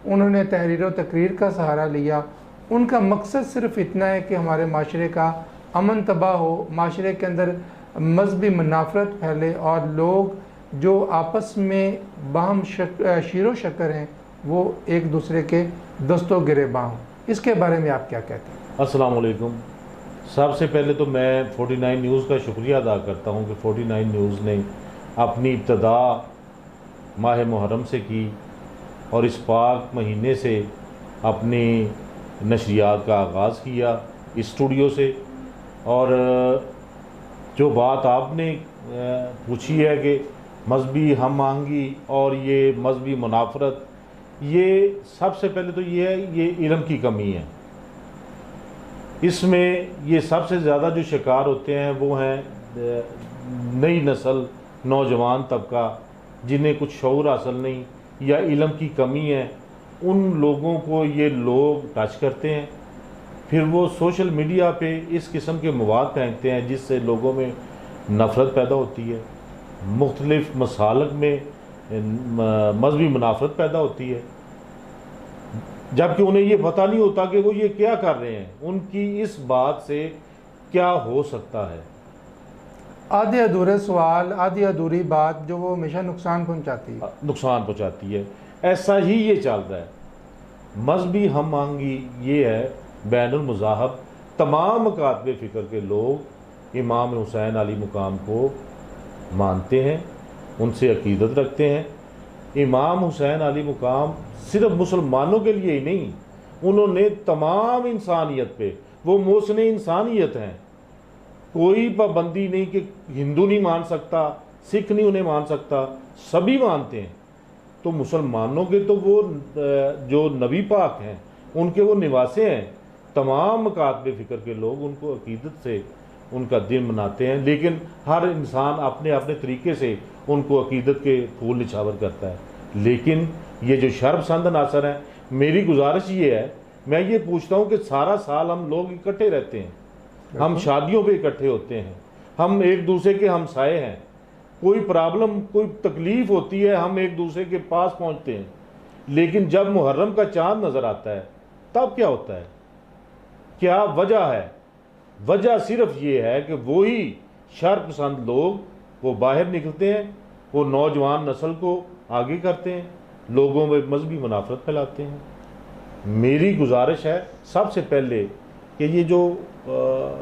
उन्होंने तहरीर व तकरीर का सहारा लिया। उनका मकसद सिर्फ़ इतना है कि हमारे माशरे का अमन तबाह हो, माशरे के अंदर मजहबी मुनाफरत फैले और लोग जो आपस में बाहम शीरो शक्कर हैं वो एक दूसरे के दस्तों गिरेबां हों। इसके बारे में आप क्या कहते हैं? अस्सलाम वालेकुम। सबसे पहले तो मैं 49 न्यूज़ का शुक्रिया अदा करता हूँ कि 49 न्यूज़ ने अपनी इब्तदा माह मुहर्रम से की और इस पाक महीने से अपनी नशरियात का आगाज़ किया इस स्टूडियो से। और जो बात आपने पूछी है कि मजहबी हम आहंगी और ये मजहबी मुनाफरत, ये सबसे पहले तो ये है, ये इल्म की कमी है। इसमें ये सबसे ज़्यादा जो शिकार होते हैं वो हैं नई नस्ल, नौजवान तबका, जिन्हें कुछ शऊर हासिल नहीं या इल्म की कमी है। उन लोगों को ये लोग टच करते हैं, फिर वो सोशल मीडिया पे इस किस्म के मवाद फेंकते हैं जिससे लोगों में नफ़रत पैदा होती है, मुख्तलिफ मसालक में मजहबी मुनाफरत पैदा होती है, जबकि उन्हें ये पता नहीं होता कि वो ये क्या कर रहे हैं। उनकी इस बात से क्या हो सकता है? आधे अधूरे सवाल, आधी अधूरी बात जो वो हमेशा नुकसान पहुंचाती है। ऐसा ही ये चल रहा है। मजहबी हम आहंगी ये है, बैनुल मज़ाहब तमाम मकातबे फ़िक्र के लोग इमाम हुसैन अली मुकाम को मानते हैं, उनसे अकीदत रखते हैं। इमाम हुसैन अली मुकाम सिर्फ मुसलमानों के लिए ही नहीं, उन्होंने तमाम इंसानियत पे, वो मोहसिन इंसानियत हैं। कोई पाबंदी नहीं कि हिंदू नहीं मान सकता, सिख नहीं उन्हें मान सकता, सभी मानते हैं। तो मुसलमानों के तो वो जो नबी पाक हैं उनके वो निवासे हैं। तमाम मकातबे फ़िक्र के लोग उनको अकीदत से उनका दिन मनाते हैं, लेकिन हर इंसान अपने अपने तरीके से उनको अकीदत के फूल निछावर करता है। लेकिन ये जो शर्मसंद अनासर हैं, मेरी गुजारिश ये है, मैं ये पूछता हूँ कि सारा साल हम लोग इकट्ठे रहते हैं, हम शादियों पे इकट्ठे होते हैं, हम एक दूसरे के हमसाए हैं, कोई प्रॉब्लम कोई तकलीफ़ होती है हम एक दूसरे के पास पहुँचते हैं। लेकिन जब मुहर्रम का चाँद नज़र आता है तब क्या होता है? क्या वजह है? वजह सिर्फ ये है कि वही शर्मपसंद लोग वो बाहर निकलते हैं, वो नौजवान नस्ल को आगे करते हैं, लोगों में मजहबी मुनाफरत फैलाते हैं। मेरी गुजारिश है सबसे पहले कि ये जो